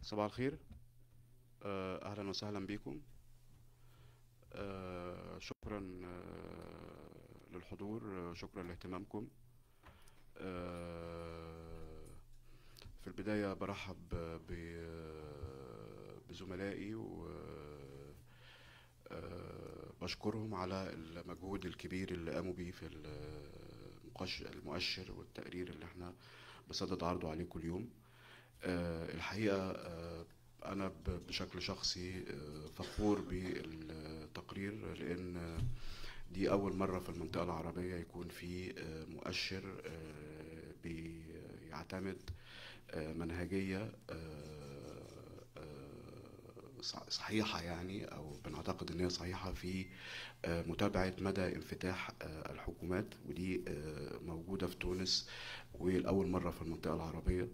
صباح الخير. أهلا وسهلا بكم. شكرا للحضور. شكرا لاهتمامكم. آه، في البداية برحب بزملائي وبشكرهم على المجهود الكبير اللي قاموا بيه في المؤشر والتقرير اللي احنا بصدد عرضه عليكم اليوم. الحقيقة أنا بشكل شخصي فخور بالتقرير، لأن دي أول مرة في المنطقة العربية يكون في مؤشر بيعتمد منهجية صحيحة، يعني أو بنعتقد إن هي صحيحة في متابعة مدى انفتاح الحكومات، ودي موجودة في تونس والأول مرة في المنطقة العربية.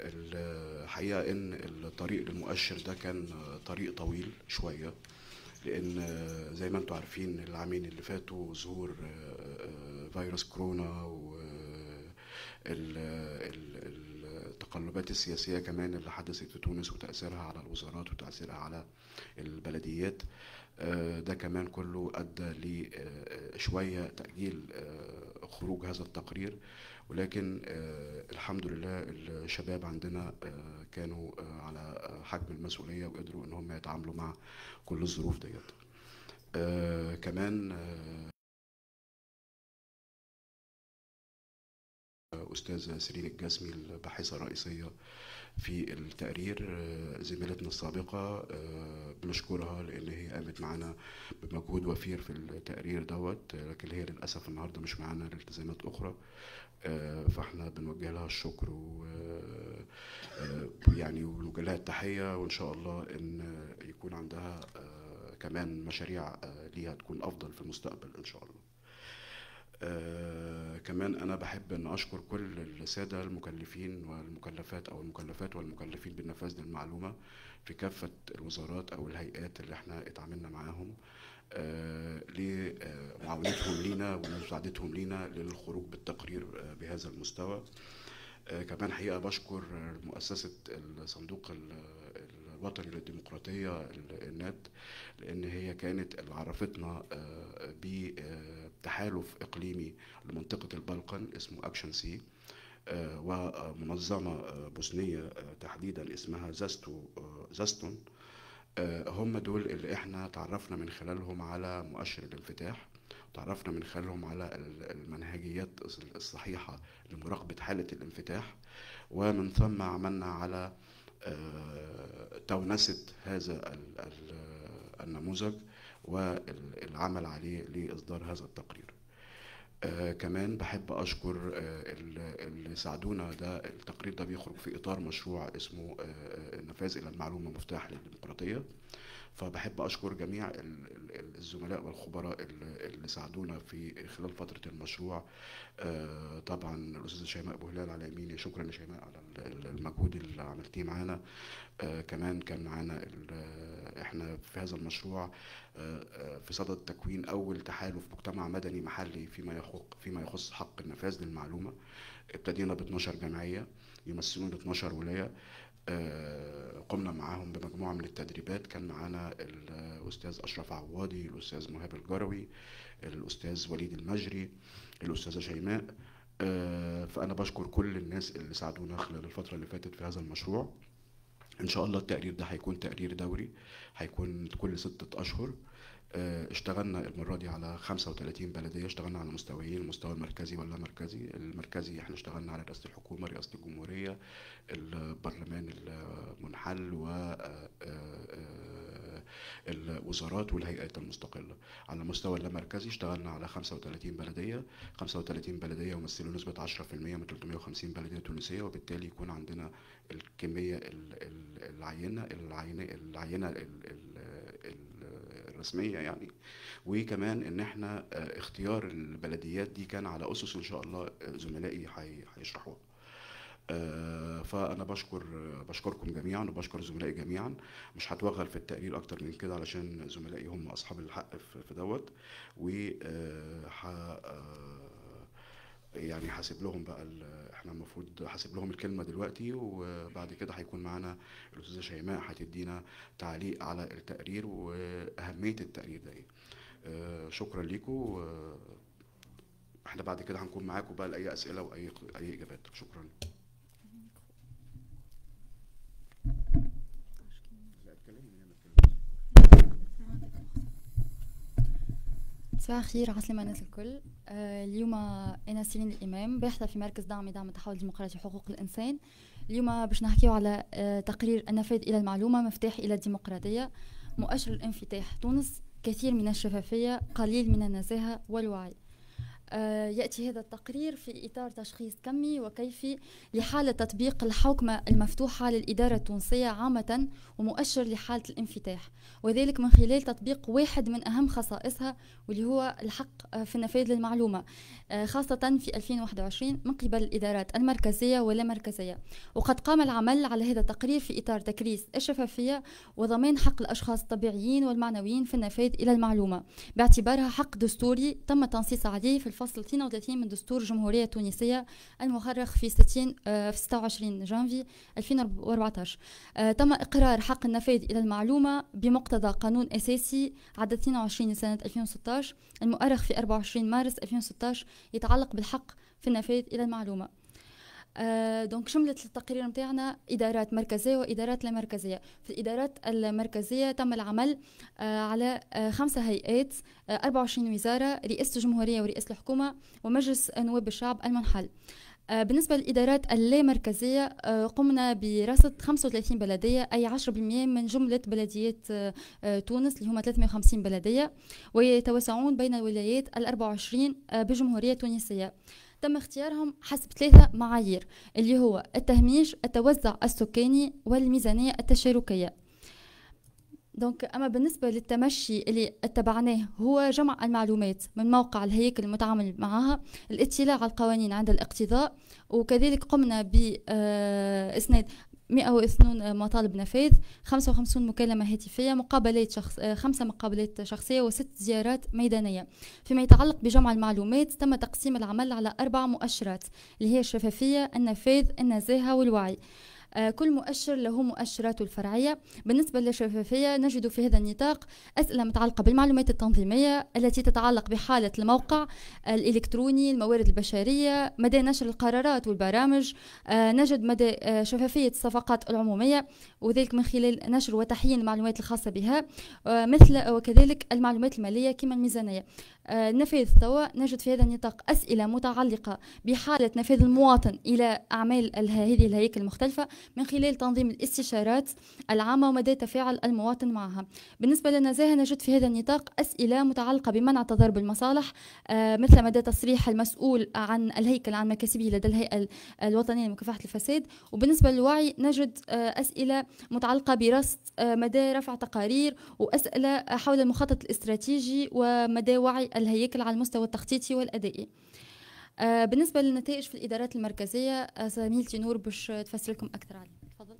الحقيقة إن الطريق للمؤشر ده كان طريق طويل شوية، لأن زي ما انتم عارفين العامين اللي فاتوا ظهور فيروس كورونا، والتقلبات السياسية كمان اللي حدثت في تونس وتأثيرها على الوزارات وتأثيرها على البلديات. ده كمان كله أدى لشوية تأجيل خروج هذا التقرير. ولكن الحمد لله الشباب عندنا كانوا على حجم المسؤولية وقدروا ان هم يتعاملوا مع كل الظروف ديت. كمان أستاذة سيرين الجسمي الباحثة الرئيسية في التقرير، زميلتنا السابقة، بنشكرها لأن هي قامت معنا بمجهود وفير في التقرير دوت، لكن هي للأسف النهاردة مش معانا لالتزامات أخرى. فاحنا بنوجه لها الشكر يعني ونوجه لها التحية، وإن شاء الله إن يكون عندها كمان مشاريع ليها تكون أفضل في المستقبل إن شاء الله. كمان أنا بحب أن أشكر كل السادة المكلفين والمكلفات، أو المكلفات والمكلفين بالنفاذ للمعلومة في كافة الوزارات أو الهيئات اللي احنا اتعاملنا معاهم، لمعاونتهم لينا ومساعدتهم لينا للخروج بالتقرير بهذا المستوى. كمان حقيقة بشكر مؤسسة الصندوق الوطني للديمقراطية النات، لأن هي كانت اللي عرفتنا بتحالف إقليمي لمنطقة البلقان اسمه أكشن سي، ومنظمة بوسنية تحديدا اسمها زاستون. هم دول اللي احنا تعرفنا من خلالهم على مؤشر الانفتاح، تعرفنا من خلالهم على المنهجيات الصحيحة لمراقبة حالة الانفتاح، ومن ثم عملنا على تونسة هذا النموذج والعمل عليه لإصدار هذا التقرير. كمان بحب أشكر اللي ساعدونا. ده التقرير ده بيخرج في إطار مشروع اسمه النفاذ إلى المعلومة مفتاح للديمقراطية. فبحب أشكر جميع الزملاء والخبراء اللي ساعدونا في خلال فترة المشروع. طبعا الأستاذة شيماء أبو هلال على يميني، شكرا يا شيماء على المجهود اللي عملتيه معانا. كمان كان معانا احنا في هذا المشروع في صدد تكوين أول تحالف مجتمع مدني محلي فيما يخص حق النفاذ للمعلومة. ابتدينا ب 12 جمعية يمثلون 12 ولاية. قمنا معاهم بمجموعة من التدريبات. كان معانا الأستاذ أشرف عوادي، الأستاذ مهاب الجروي، الأستاذ وليد المجري، الأستاذة شيماء. فأنا بشكر كل الناس اللي ساعدونا خلال الفترة اللي فاتت في هذا المشروع. إن شاء الله التقرير ده هيكون تقرير دوري، هيكون كل 6 أشهر. اشتغلنا المرة دي على 35 بلدية، اشتغلنا على مستويين: المستوى المركزي واللامركزي. المركزي احنا اشتغلنا على رئاسة الحكومة، رئاسة الجمهورية، البرلمان المنحل، و الوزارات والهيئات المستقلة. على المستوى اللامركزي اشتغلنا على 35 بلدية. 35 بلدية يمثلوا نسبة 10% من 350 بلدية تونسية، وبالتالي يكون عندنا الكمية العينة الرسمية يعني. وكمان ان احنا اختيار البلديات دي كان على اسس ان شاء الله زملائي هيشرحوها. فانا بشكركم جميعا وبشكر زملائي جميعا. مش هتوغل في التقرير اكتر من كده علشان زملائي هم اصحاب الحق في دوت. و يعني حاسب لهم بقى احنا المفروض حاسب لهم الكلمة دلوقتي، وبعد كده هيكون معانا الأستاذة شيماء هتدينا تعليق على التقرير وأهمية التقرير ده ايه. شكرا ليكم. احنا بعد كده هنكون معاكم بقى لأي أسئلة وأي إجابات. شكرا. صباح الخير، عسلامة الناس الكل. اليوم أنا سيرين الإمام، باحثة في مركز دعم التحول الديمقراطي وحقوق الإنسان. اليوم باش نحكيو على تقرير النفاذ إلى المعلومة مفتاح إلى الديمقراطية، مؤشر الانفتاح تونس، كثير من الشفافية، قليل من النزاهة والوعي. يأتي هذا التقرير في إطار تشخيص كمي وكيفي لحالة تطبيق الحوكمة المفتوحة للإدارة التونسية عامة، ومؤشر لحالة الانفتاح، وذلك من خلال تطبيق واحد من أهم خصائصها، واللي هو الحق في النفاذ للمعلومة، خاصة في 2021 من قبل الإدارات المركزية واللامركزية. وقد قام العمل على هذا التقرير في إطار تكريس الشفافية وضمان حق الأشخاص الطبيعيين والمعنويين في النفاذ إلى المعلومة، باعتبارها حق دستوري تم التنصيص عليه في الفصل 32 من دستور الجمهورية التونسية المخرخ في 26 جانفي 2014. تم إقرار حق النفاذ إلى المعلومة بمقتضى قانون أساسي عدد 22 سنة 2016 المؤرخ في 24 مارس 2016 يتعلق بالحق في النفاذ إلى المعلومة. دونك شملت التقرير متاعنا إدارات مركزية وإدارات لا مركزية. في الإدارات المركزية تم العمل على 5 هيئات، 24 وزارة، رئاسة الجمهورية ورئاسة الحكومة ومجلس نواب الشعب المنحل. بالنسبة للإدارات اللامركزية قمنا برصد 35 بلدية، أي 10% من جملة بلديات تونس اللي هم 350 بلدية، ويتوزعون بين الولايات ال24 بالجمهورية التونسية. تم اختيارهم حسب 3 معايير، اللي هو التهميش، التوزع السكاني، والميزانية التشاركية. دونك أما بالنسبة للتمشي اللي اتبعناه هو جمع المعلومات من موقع الهيكل المتعامل معها، الاطلاع على القوانين عند الاقتضاء، وكذلك قمنا بإسناد 102 مطالب نفاذ، 55 مكالمة هاتفية، مقابلات 5 مقابلات شخصية و6 زيارات ميدانية. فيما يتعلق بجمع المعلومات تم تقسيم العمل على 4 مؤشرات اللي هي الشفافية، النفاذ، النزاهة والوعي. كل مؤشر له مؤشراته الفرعية. بالنسبة للشفافية نجد في هذا النطاق أسئلة متعلقة بالمعلومات التنظيمية التي تتعلق بحالة الموقع الإلكتروني، الموارد البشرية، مدى نشر القرارات والبرامج. نجد مدى شفافية الصفقات العمومية، وذلك من خلال نشر وتحيين المعلومات الخاصة بها، مثل وكذلك المعلومات المالية كما الميزانية. نفاذ توا نجد في هذا النطاق أسئلة متعلقة بحالة نفاذ المواطن إلى أعمال هذه الهياكل المختلفة من خلال تنظيم الاستشارات العامة ومدى تفاعل المواطن معها. بالنسبة للنزاهة نجد في هذا النطاق أسئلة متعلقة بمنع تضارب المصالح، مثل مدى تصريح المسؤول عن الهيكل عن مكاسبه لدى الهيئة الوطنية لمكافحة الفساد. وبالنسبة للوعي نجد أسئلة متعلقة برصد مدى رفع تقارير، وأسئلة حول المخطط الاستراتيجي ومدى وعي الهيكل على المستوى التخطيطي والأدائي. بالنسبة للنتائج في الإدارات المركزية زميلتي نور باش تفسر لكم أكثر عليه. تفضل.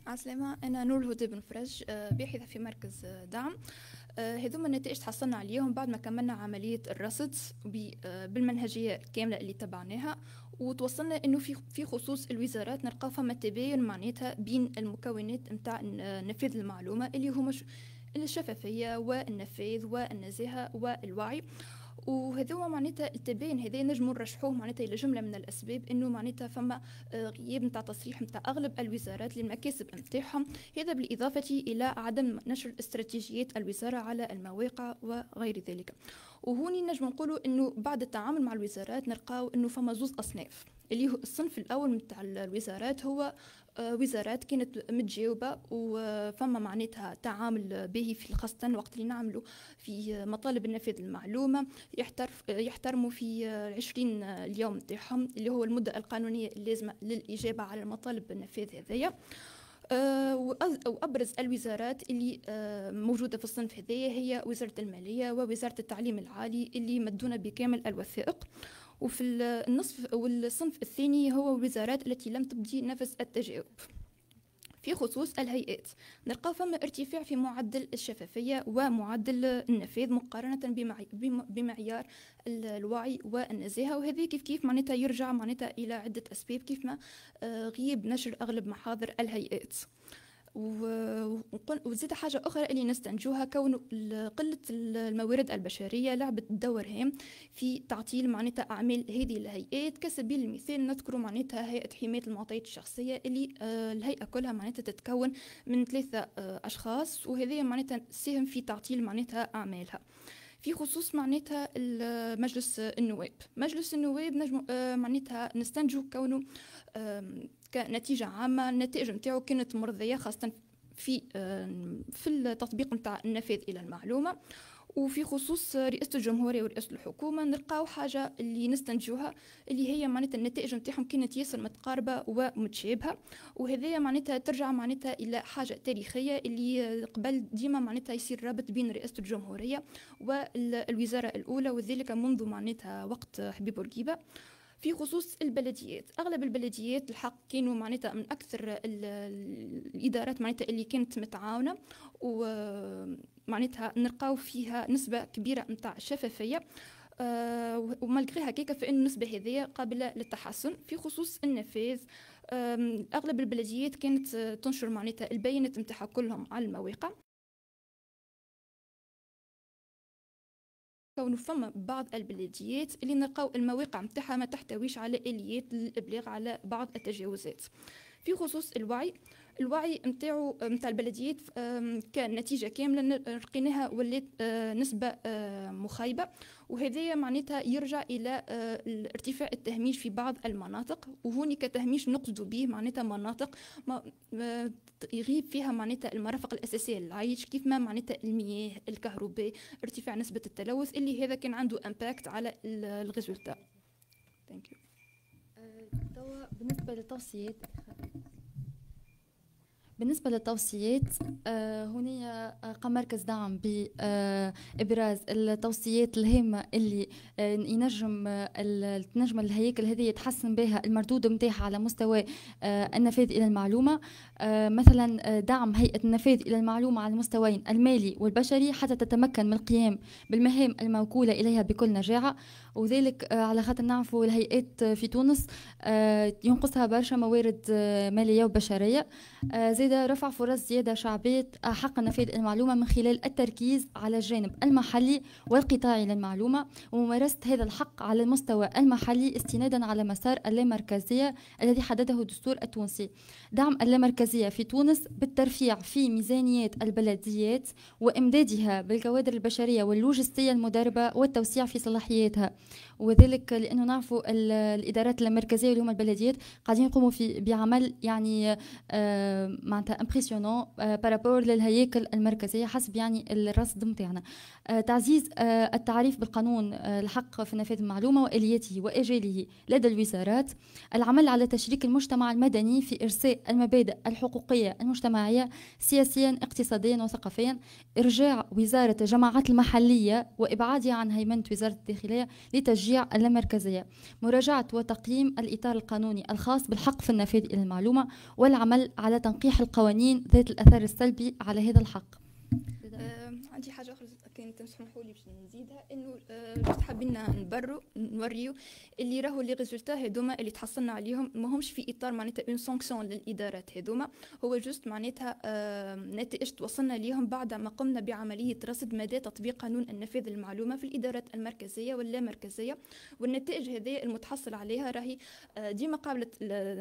عسلامة، أنا نور الهدى بن فرج، باحثة في مركز دعم. هذوما النتائج تحصلنا عليهم بعد ما كملنا عملية الرصد بالمنهجية الكاملة اللي تبعناها، وتوصلنا انه في خصوص الوزارات نلقى فما تباين معناتها بين المكونات نتاع نفاذ المعلومة اللي هما الشفافية والنفاذ والنزاهة والوعي. وهذا معناتها التباين هذا نجمو نرشحوه معناتها الى جمله من الاسباب، انه معناتها فما غياب نتاع تصريح نتاع اغلب الوزارات للمكاسب نتاعهم، هذا بالاضافه الى عدم نشر استراتيجيات الوزاره على المواقع وغير ذلك. وهوني نجم نقولوا انه بعد التعامل مع الوزارات نلقاو انه فما زوز اصناف، اللي هو الصنف الاول نتاع الوزارات هو وزارات كانت متجاوبة وفما معناتها تعامل به في خاصة وقت اللي نعملوا في مطالب النفاذ المعلومة، يحترموا في 20 اليوم تاعهم اللي هو المدة القانونية اللازمة للإجابة على المطالب النفاذ هذية. وأبرز الوزارات اللي موجودة في الصنف هذية هي وزارة المالية ووزارة التعليم العالي اللي مدونا بكامل الوثائق. وفي والصنف الثاني هو الوزارات التي لم تبدي نفس التجاوب. في خصوص الهيئات نلقاو فما ارتفاع في معدل الشفافية ومعدل النفاذ مقارنة بمعيار الوعي والنزاهة، وهذا كيف معناتها يرجع معناتها إلى عدة أسباب، كيف ما غياب نشر أغلب محاضر الهيئات. وزيد حاجة أخرى اللي نستنتجوها كون قلة الموارد البشرية لعبت دور هام في تعطيل معناتها أعمال هذه الهيئات. كسبيل المثال نذكر معناتها هيئة حماية المعطيات الشخصية اللي الهيئة كلها معناتها تتكون من 3 أشخاص، وهذه معناتها ساهم في تعطيل معناتها أعمالها. في خصوص معناتها مجلس النواب نجم معناتها نستنتجوا كونه كنتيجة عامة النتائج نتاعو كانت مرضية، خاصة في التطبيق نتاع النفاذ إلى المعلومة. وفي خصوص رئاسة الجمهورية ورئاسة الحكومة نلقاو حاجة اللي نستنتجوها اللي هي معناتها النتائج نتاعهم كانت ياسر متقاربة ومتشابهة، وهذه معناتها ترجع معناتها إلى حاجة تاريخية اللي قبل ديما معناتها يصير رابط بين رئاسة الجمهورية والوزارة الأولى، وذلك منذ معناتها وقت حبيب بورقيبة. في خصوص البلديات أغلب البلديات الحق كانوا معناتها من أكثر الإدارات معناتها اللي كانت متعاونة، ومعناتها نلقاو فيها نسبة كبيرة متاع شفافية، ومالغري هكاك فإن النسبة هذه قابلة للتحسن. في خصوص النفاذ أغلب البلديات كانت تنشر معناتها البيانات متاعها كلهم على المواقع، كون فما بعض البلديات اللي نلقاو المواقع متاعها ما تحتويش على آليات للإبلاغ على بعض التجاوزات. في خصوص الوعي متاع البلديات كنتيجة كاملة لقيناها ولات نسبة مخيبة، وهذا معناتها يرجع إلى ارتفاع التهميش في بعض المناطق، وهوني كتهميش نقصد به معناتها مناطق يغيب فيها معناتها المرافق الأساسية للعيش، كيف ما معناتها المياه الكهرباء، ارتفاع نسبة التلوث اللي هذا كان عنده امباكت على الريزولتا. ثانك يو. بالنسبة للتوصيات هنا قام مركز دعم بإبراز التوصيات الهامة اللي تنجم الهياكل هذه يتحسن بها المردود متاعها على مستوى النفاذ إلى المعلومة. مثلا دعم هيئة النفاذ إلى المعلومة على المستويين المالي والبشري حتى تتمكن من القيام بالمهام الموكولة إليها بكل نجاعة، وذلك على خاطر نعرفوا الهيئات في تونس ينقصها برشا موارد مالية وبشرية. زيد رفع فرص زيادة شعبية حق نفاذ المعلومة من خلال التركيز على الجانب المحلي والقطاعي للمعلومة، وممارسة هذا الحق على المستوى المحلي استنادا على مسار اللامركزية الذي حدده الدستور التونسي. دعم اللامركزية في تونس بالترفيع في ميزانيات البلديات وإمدادها بالكوادر البشرية واللوجستية المدربة والتوسيع في صلاحياتها، وذلك لأنه نعرفوا الإدارات اللامركزية اللي هم البلديات قاعدين يقوموا بعمل يعني معناتها امبرسيونون بارابور للهياكل المركزية حسب يعني الرصد متاعنا. تعزيز التعريف بالقانون الحق في نفاذ المعلومة وآلياته وآجاله لدى الوزارات. العمل على تشريك المجتمع المدني في إرساء المبادئ الحقوقية المجتمعية سياسيا اقتصاديا وثقافيا. إرجاع وزارة الجماعات المحلية وإبعادها عن هيمنة وزارة الداخلية لتشجيع اللامركزية. مراجعة وتقييم الإطار القانوني الخاص بالحق في النفاذ إلى المعلومة والعمل على تنقيح القوانين ذات الأثر السلبي على هذا الحق. عندي حاجة أخرى كانت تسمحوا لي باش نزيدها، إنه جست حابين نوريو اللي راهو لي ريزولتا هذوما اللي تحصلنا عليهم ماهمش في إطار معناتها اون سانكسيون للإدارات هذوما، هو جست معناتها نتائج توصلنا ليهم بعد ما قمنا بعملية رصد مدى تطبيق قانون النفاذ المعلومة في الإدارات المركزية واللامركزية، والنتائج هذه المتحصل عليها راهي ديما قابلة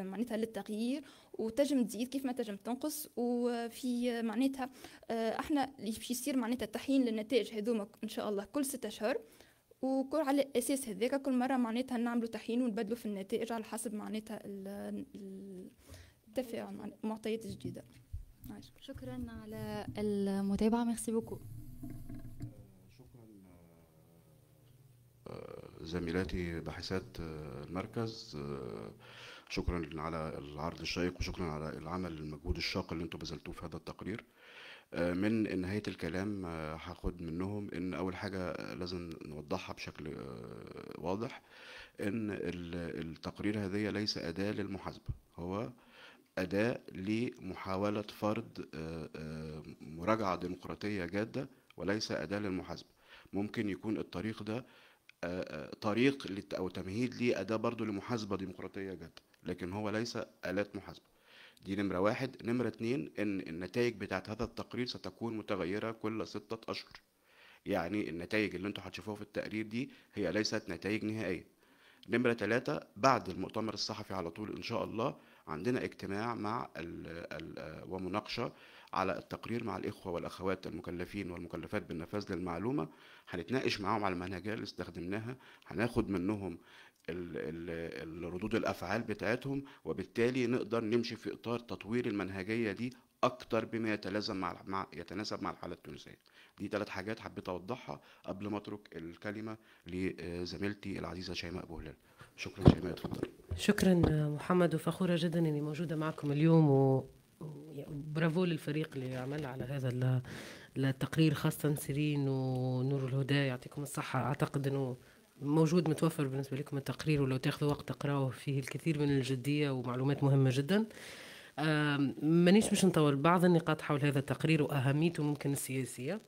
معناتها للتغيير، وتجم تزيد كيف ما تجم تنقص. وفي معناتها احنا اللي باش يصير معناتها تحيين للنتائج هذوما ان شاء الله كل 6 أشهر، وكل على الاساس هذاك كل مره معناتها نعملوا تحيين ونبدلوا في النتائج على حسب معناتها التفاعل مع المعطيات الجديده. شكرا على المتابعه. ميرسي بوكو. شكرا زميلاتي باحثات المركز، شكرا على العرض الشيق وشكرا على العمل المجهود الشاق اللي انتم بذلتوه في هذا التقرير. من نهاية الكلام هاخد منهم ان اول حاجة لازم نوضحها بشكل واضح ان التقرير هذه ليس أداة للمحاسبة، هو أداة لمحاولة فرض مراجعة ديمقراطية جادة، وليس أداة للمحاسبة. ممكن يكون الطريق ده طريق أو تمهيد لأداة برضو لمحاسبة ديمقراطية جادة، لكن هو ليس آلات محاسبة. دي نمرة واحد. نمرة اتنين، إن النتائج بتاعت هذا التقرير ستكون متغيرة كل 6 أشهر. يعني النتائج اللي انتوا هتشوفوها في التقرير دي هي ليست نتائج نهائية. نمرة 3، بعد المؤتمر الصحفي على طول إن شاء الله عندنا اجتماع مع ومناقشة على التقرير مع الإخوة والأخوات المكلفين والمكلفات بالنفاذ للمعلومة. هنتناقش معاهم على المنهجية اللي استخدمناها، هناخد منهم ردود الأفعال بتاعتهم، وبالتالي نقدر نمشي في إطار تطوير المنهجية دي أكتر بما يتناسب مع الحالة التونسية. دي 3 حاجات حبيت أوضحها قبل ما أترك الكلمة لزميلتي العزيزة شيماء أبو هلال. شكرا شيماء، اتفضل. شكرا محمد، وفخورة جدا أني موجودة معكم اليوم، وبرافو للفريق اللي عمل على هذا التقرير، خاصة سيرين ونور الهدى، يعطيكم الصحة. أعتقد أنه موجود متوفر بالنسبة لكم التقرير، ولو تاخذوا وقت تقرأوه فيه الكثير من الجدية ومعلومات مهمة جدا. مش نطول بعض النقاط حول هذا التقرير وأهميته ممكن السياسية.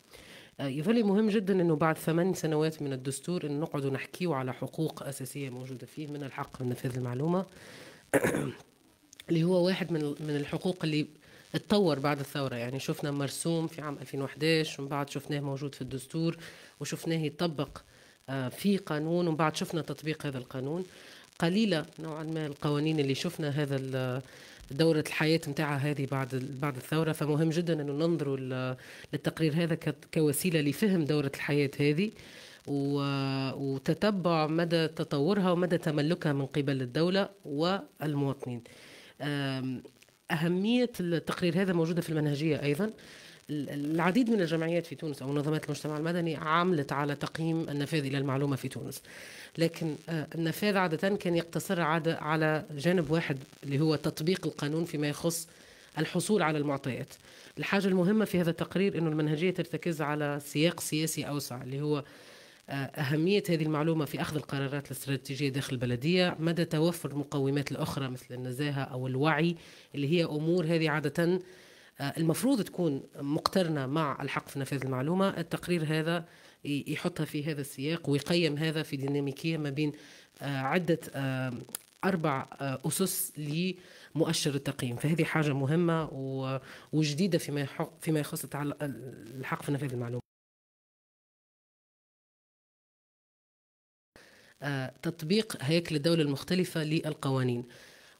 يظل مهم جدا أنه بعد 8 سنوات من الدستور أن نقعد نحكيه على حقوق أساسية موجودة فيه، من الحق من نفاذ المعلومة اللي هو واحد من الحقوق اللي اتطور بعد الثورة. يعني شفنا مرسوم في عام 2011، ومن بعد شفناه موجود في الدستور، وشفناه يطبق في قانون، ومن بعد شفنا تطبيق هذا القانون. قليلة نوعا ما القوانين اللي شفنا هذا دورة الحياة متاعها هذه بعد الثورة. فمهم جدا أنه ننظروا للتقرير هذا كوسيلة لفهم دورة الحياة هذه، وتتبع مدى تطورها ومدى تملكها من قبل الدولة والمواطنين. أهمية التقرير هذا موجودة في المنهجية أيضا. العديد من الجمعيات في تونس أو منظمات المجتمع المدني عملت على تقييم النفاذ إلى المعلومة في تونس، لكن النفاذ عادة كان يقتصر على جانب واحد اللي هو تطبيق القانون فيما يخص الحصول على المعطيات. الحاجة المهمة في هذا التقرير أنه المنهجية ترتكز على سياق سياسي أوسع، اللي هو أهمية هذه المعلومة في أخذ القرارات الاستراتيجية داخل البلدية، مدى توفر المقومات الأخرى مثل النزاهة أو الوعي، اللي هي أمور هذه عادة المفروض تكون مقترنة مع الحق في نفاذ المعلومة. التقرير هذا يحطها في هذا السياق ويقيم هذا في ديناميكية ما بين عدة 4 أسس لمؤشر التقييم. فهذه حاجة مهمة وجديدة فيما يخص الحق في نفاذ المعلومة. تطبيق هياكل الدولة المختلفة للقوانين.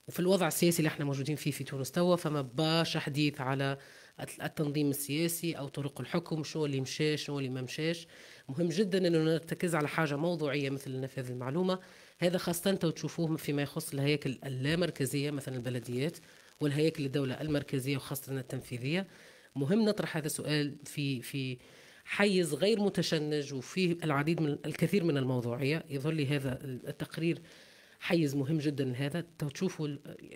وفي الوضع السياسي اللي احنا موجودين فيه في تونس توا، فما باش حديث على التنظيم السياسي أو طرق الحكم، شو اللي مشاش شو اللي ما مشاش. مهم جدا أنه نرتكز على حاجة موضوعية مثل نفاذ المعلومة. هذا خاصة تشوفوه فيما يخص الهياكل اللامركزية مثلا البلديات، والهياكل الدولة المركزية وخاصة التنفيذية. مهم نطرح هذا السؤال في حيز غير متشنج وفيه الكثير من الموضوعية. يظل هذا التقرير حيز مهم جدا لهذا. تشوفوا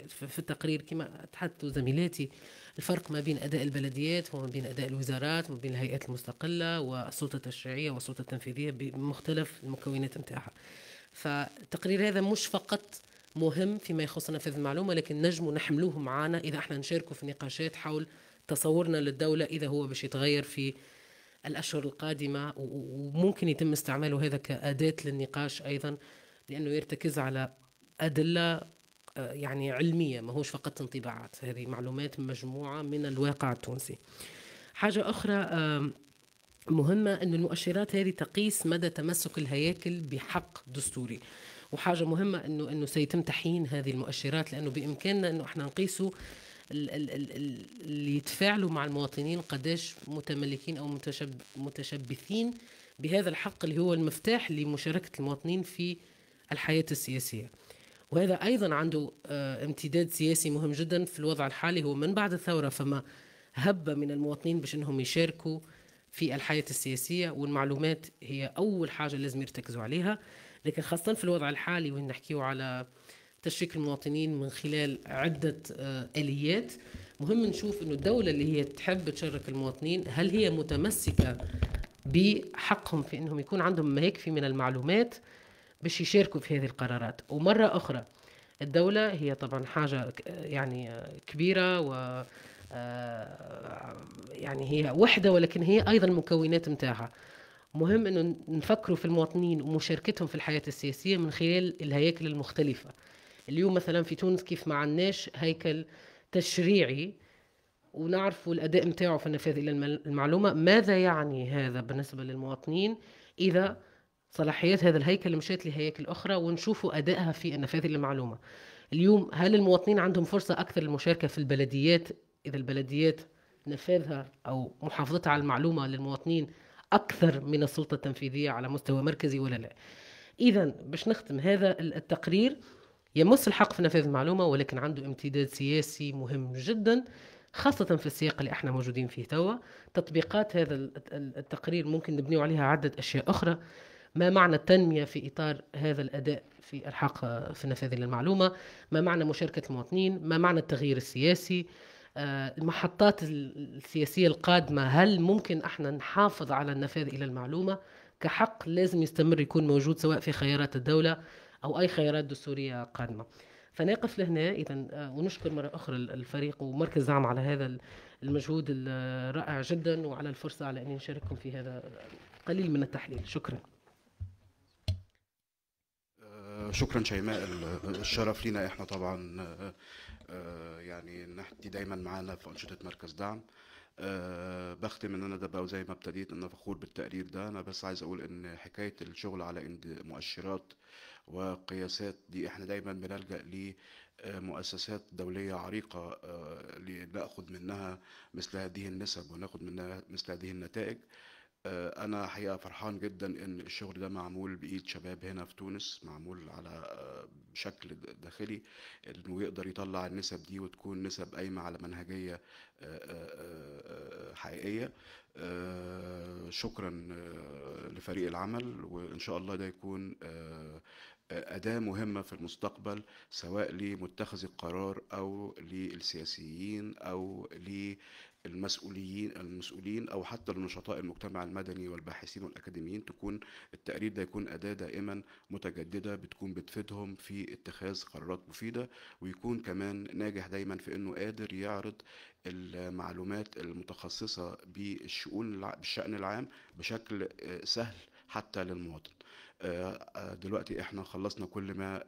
في التقرير كما تحدثوا زميلاتي الفرق ما بين أداء البلديات وما بين أداء الوزارات وما بين الهيئات المستقلة والسلطة التشريعية والسلطة التنفيذية بمختلف المكونات متاعها. فالتقرير هذا مش فقط مهم فيما يخص نفاذ المعلومة، لكن نجموا نحملوه معنا إذا احنا نشاركوا في نقاشات حول تصورنا للدولة إذا هو باش يتغير في الأشهر القادمة، وممكن يتم استعماله هذا كأداة للنقاش أيضا، لأنه يرتكز على أدلة يعني علمية، ما هوش فقط انطباعات. هذه معلومات مجموعة من الواقع التونسي. حاجة أخرى مهمة أن المؤشرات هذه تقيس مدى تمسك الهياكل بحق دستوري، وحاجة مهمة أنه سيتم تحيين هذه المؤشرات، لأنه بإمكاننا أنه احنا نقيسوا اللي يتفاعلوا مع المواطنين قداش متملكين أو متشبثين بهذا الحق اللي هو المفتاح لمشاركة المواطنين في الحياة السياسية. وهذا أيضا عنده امتداد سياسي مهم جدا في الوضع الحالي. هو من بعد الثورة فما هبة من المواطنين باش أنهم يشاركوا في الحياة السياسية، والمعلومات هي أول حاجة لازم يرتكزوا عليها. لكن خاصة في الوضع الحالي وين نحكيه على تشريك المواطنين من خلال عدة آليات، مهم نشوف أنه الدولة اللي هي تحب تشارك المواطنين هل هي متمسكة بحقهم في أنهم يكون عندهم ما يكفي من المعلومات باش يشاركوا في هذه القرارات. ومرة أخرى الدولة هي طبعا حاجة يعني كبيرة، و يعني هي وحدة، ولكن هي أيضا المكونات متاعها. مهم أنه نفكروا في المواطنين ومشاركتهم في الحياة السياسية من خلال الهياكل المختلفة. اليوم مثلا في تونس كيف ما عندناش هيكل تشريعي ونعرفوا الأداء متاعه في النفاذ إلى المعلومة، ماذا يعني هذا بالنسبة للمواطنين إذا صلاحيات هذا الهيكل مشات لهياكل أخرى ونشوفوا أدائها في النفاذ إلى المعلومة؟ اليوم هل المواطنين عندهم فرصة أكثر للمشاركة في البلديات إذا البلديات نفاذها أو محافظتها على المعلومة للمواطنين أكثر من السلطة التنفيذية على مستوى مركزي ولا لا؟ إذا باش نختم، هذا التقرير يمس الحق في نفاذ المعلومة، ولكن عنده امتداد سياسي مهم جدا، خاصة في السياق اللي احنا موجودين فيه توا. تطبيقات هذا التقرير ممكن نبنيه عليها عدة أشياء أخرى. ما معنى التنمية في إطار هذا الأداء في الحق في النفاذ للمعلومة؟ ما معنى مشاركة المواطنين؟ ما معنى التغيير السياسي؟ المحطات السياسية القادمة، هل ممكن احنا نحافظ على النفاذ إلى المعلومة كحق لازم يستمر يكون موجود سواء في خيارات الدولة أو أي خيارات دستورية قادمة؟ فنقف لهنا إذا، ونشكر مرة أخرى الفريق ومركز دعم على هذا المجهود الرائع جدا، وعلى الفرصة على أن نشارككم في هذا قليل من التحليل. شكرا. شكرا شيماء، الشرف لينا احنا طبعا يعني ان انت دايما معانا في انشطه مركز دعم. بختم ان انا ده بقى زي ما ابتديت ان انا فخور بالتقرير ده. انا بس عايز اقول ان حكايه الشغل على مؤشرات وقياسات دي احنا دايما بنلجأ لمؤسسات دوليه عريقه لناخد منها مثل هذه النسب وناخد منها مثل هذه النتائج. أنا حقيقة فرحان جدا إن الشغل ده معمول بإيد شباب هنا في تونس، معمول على بشكل داخلي إنه يقدر يطلع النسب دي وتكون نسب قايمة على منهجية حقيقية. شكرا لفريق العمل، وإن شاء الله ده يكون أداة مهمة في المستقبل سواء لمتخذي القرار أو للسياسيين أو المسؤولين أو حتى لنشطاء المجتمع المدني والباحثين والأكاديميين. تكون التقرير ده يكون أداة دائما متجددة بتكون بتفيدهم في اتخاذ قرارات مفيدة، ويكون كمان ناجح دايما في أنه قادر يعرض المعلومات المتخصصة بالشأن العام بشكل سهل حتى للمواطن. دلوقتي احنا خلصنا كل ما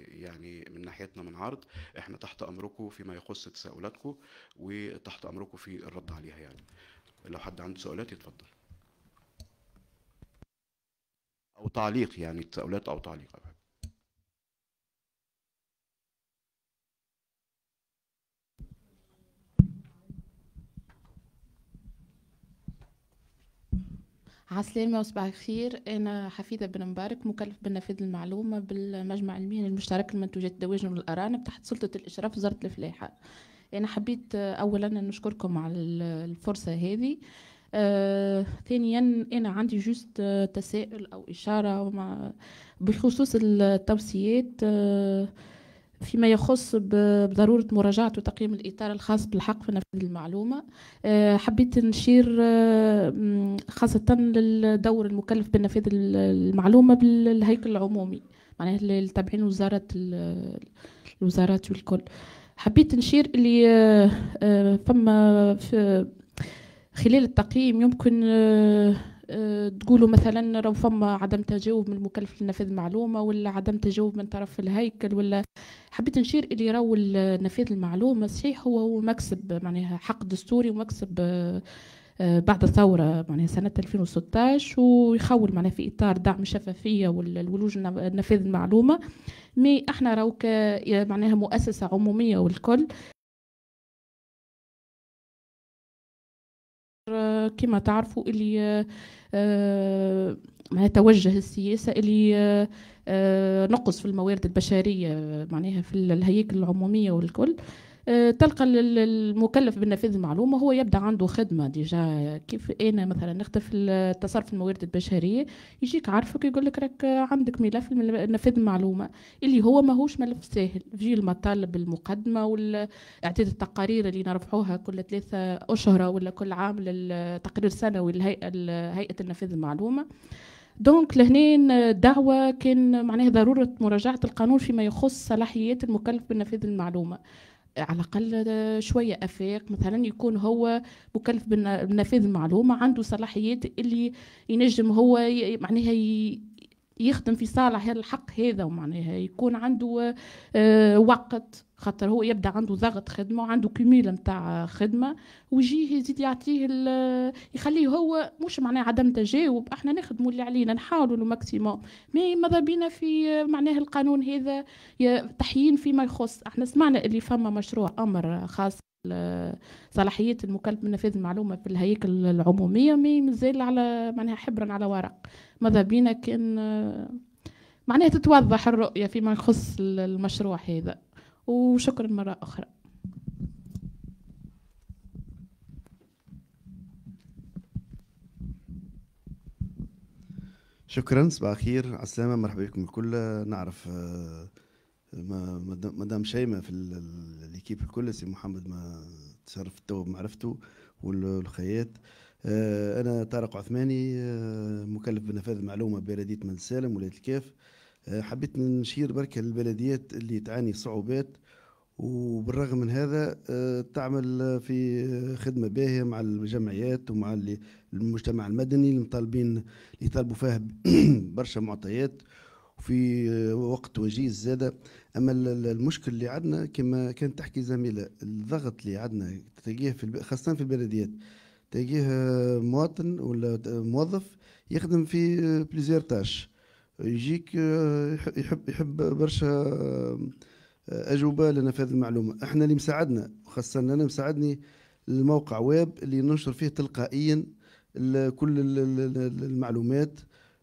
يعني من ناحيتنا من عرض. احنا تحت امركم فيما يخص تساؤلاتكم، وتحت امركم في الرد عليها. يعني لو حد عنده سؤالات يتفضل، او تعليق، يعني تساؤلات او تعليق. عسلامة وصباح الخير. أنا حفيدة بن مبارك، مكلف بالنفاذ المعلومة بالمجمع المهني المشترك لمنتوجات الدواجن والأرانب تحت سلطة الإشراف وزارة الفلاحة. أنا حبيت أولا نشكركم على الفرصة هذه. ثانيا أنا عندي جوست تساؤل أو إشارة بخصوص التوصيات فيما يخص بضرورة مراجعة وتقييم الإطار الخاص بالحق في نفاذ المعلومة. حبيت نشير خاصة للدور المكلف بالنفاذ المعلومة بالهيكل العمومي، معناها اللي تابعين الوزارات والكل. حبيت نشير اللي فما في خلال التقييم يمكن تقولوا مثلا لو فما عدم تجاوب من المكلف لنفاذ المعلومة ولا عدم تجاوب من طرف الهيكل، ولا حبيت نشير اللي راهو نفاذ المعلومة صحيح هو مكسب، معناها حق دستوري ومكسب بعد الثورة معناها سنة 2016، ويخول معناها في إطار دعم الشفافية والولوج نفاذ المعلومة. مي احنا راهو معناها مؤسسة عمومية والكل كما تعرفوا اللي توجه السياسة اللي نقص في الموارد البشرية معناها في الهياكل العمومية والكل. تلقى المكلف بالنفاذ المعلومة هو يبدأ عنده خدمة ديجا. كيف أنا مثلا نخدم في التصرف الموارد البشرية، يجيك عارفك يقول لك راك عندك ملف من نفاذ المعلومة اللي هو ماهوش ملف سهل، في المطالب المقدمة والإعداد التقارير اللي نرفعوها كل 3 أشهر ولا كل عام للتقرير سنوي لهيئة النفاذ المعلومة. دونك لهنا دعوة كان معناها ضرورة مراجعة القانون فيما يخص صلاحيات المكلف بنفاذ المعلومة، على الأقل شوية أفاق مثلا يكون هو مكلف بنفاذ المعلومة عنده صلاحيات اللي ينجم هو معناها يخدم في صالح الحق هذا، ومعناها يكون عنده وقت، خاطر هو يبدا عنده ضغط خدمه وعنده كميله نتاع خدمه، ويجيه يزيد يعطيه يخليه هو مش معناها عدم تجاوب، احنا نخدموا اللي علينا نحاولوا لو ماكسيموم، مي ماذا بينا في معناها القانون هذا تحيين فيما يخص. احنا سمعنا اللي فما مشروع امر خاص صلاحيات المكلف بنفاذ المعلومه في الهياكل العموميه، مي مازال على معناها حبرا على ورق، ماذا بينا كان معناها تتوضح الرؤيه فيما يخص المشروع هذا. وشكرا مرة أخرى. شكرا، صباح الخير، على السلامة، مرحبا بكم الكل. نعرف مدام شيماء في الكيب الكل، سي محمد ما تشرف تو بمعرفته والخيات. أنا طارق عثماني، مكلف بنفاذ المعلومة ببلدية منزل سالم ولاية الكاف. حبيت نشير بركة للبلديات اللي تعاني صعوبات، وبالرغم من هذا تعمل في خدمة باهية مع الجمعيات ومع المجتمع المدني اللي يطالبوا فيها برشا معطيات وفي وقت وجيز زادة. أما المشكل اللي عندنا كما كانت تحكي زميلة، الضغط اللي عندنا تلاقيه خاصة في البلديات، تلاقيه مواطن ولا موظف يخدم في بليزير تاش، يجيك يحب برشا أجوبة لنفاذ المعلومة. احنا اللي مساعدنا، خاصة أنا مساعدني الموقع ويب اللي ننشر فيه تلقائيا كل المعلومات،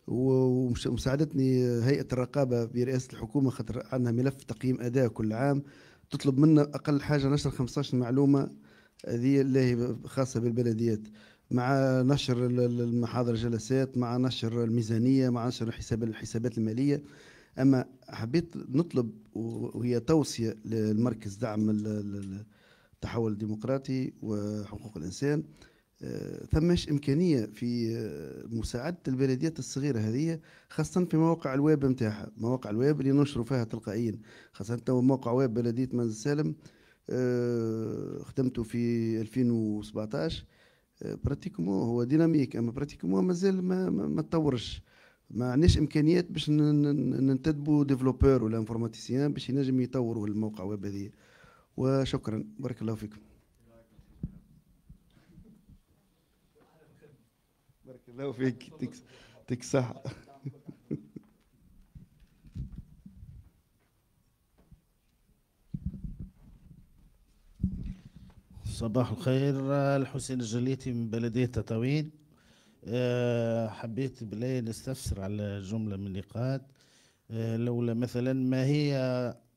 ومساعدتني هيئة الرقابة برئاسة الحكومة، خاطر عندنا ملف تقييم أداء كل عام تطلب منا أقل حاجة نشر 15 معلومة، هذه اللي هي خاصة بالبلديات، مع نشر المحاضر الجلسات، مع نشر الميزانية، مع نشر الحسابات المالية. أما حبيت نطلب، وهي توصية للمركز دعم التحول الديمقراطي وحقوق الإنسان، ثماش إمكانية في مساعدة البلديات الصغيرة هذه، خاصة في مواقع الويب متاعها، مواقع الويب اللي ننشروا فيها تلقائيا، خاصة موقع ويب بلدية منزل سالم خدمته في 2017. براتيكومون هو ديناميك، أما براتيكومون مازال ما تطورش، ما عندناش امكانيات باش ننتدبوا ديفلوبور ولا انفورماتيسيان باش ينجم يطوروا الموقع ويب هذه. وشكرا، بارك الله فيكم. بارك الله فيك، يعطيك الصحة. صباح الخير، الحسين الجليتي من بلدية تطاوين. حبيت بالله نستفسر على جملة من النقاط، لولا مثلا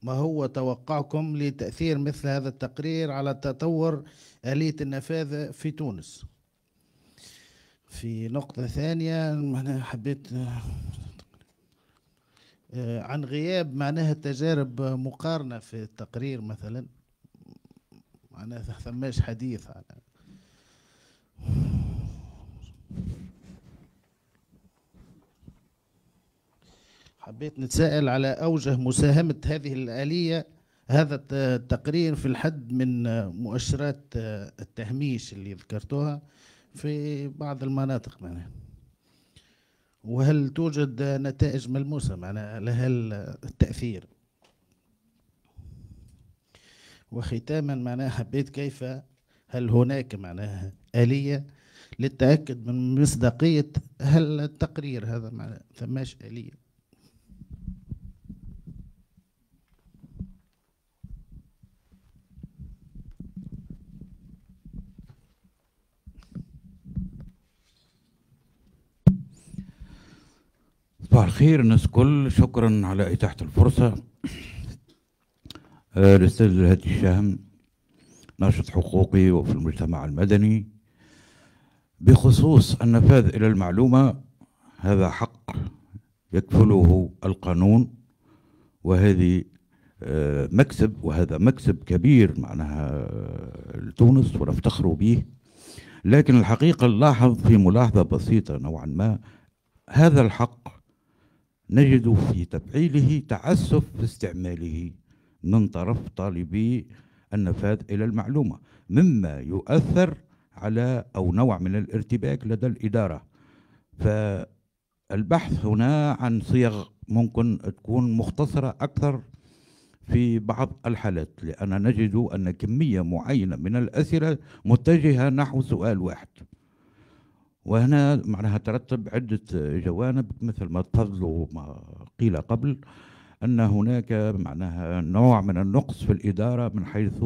ما هو توقعكم لتأثير مثل هذا التقرير على تطور آلية النفاذ في تونس. في نقطة ثانية أنا حبيت عن غياب معناها تجارب مقارنة في التقرير، مثلا معناها ثماش حديث على حبيت نتساءل على أوجه مساهمة هذه الآلية، هذا التقرير، في الحد من مؤشرات التهميش اللي ذكرتوها في بعض المناطق معناها، وهل توجد نتائج ملموسة معناها لها التأثير؟ وختاما معناها حبيت كيف، هل هناك معناها آلية للتأكد من مصداقية هل التقرير هذا معناها ثماش آلية؟ صباح الخير الناس الكل، شكرا على إتاحة الفرصة. الأستاذ الهادي الشهم، ناشط حقوقي وفي المجتمع المدني. بخصوص النفاذ إلى المعلومة، هذا حق يكفله القانون، وهذه مكسب، وهذا مكسب كبير معناها لتونس ونفتخر به. لكن الحقيقة نلاحظ في ملاحظة بسيطة نوعا ما هذا الحق نجد في تفعيله تعسف في استعماله من طرف طالبي النفاذ إلى المعلومة، مما يؤثر على أو نوع من الارتباك لدى الإدارة. فالبحث هنا عن صيغ ممكن تكون مختصرة أكثر في بعض الحالات، لأن نجد أن كمية معينة من الأسئلة متجهة نحو سؤال واحد، وهنا معناها ترتب عدة جوانب مثل ما تفضلوا ما قيل قبل، أن هناك معناها نوع من النقص في الإدارة من حيث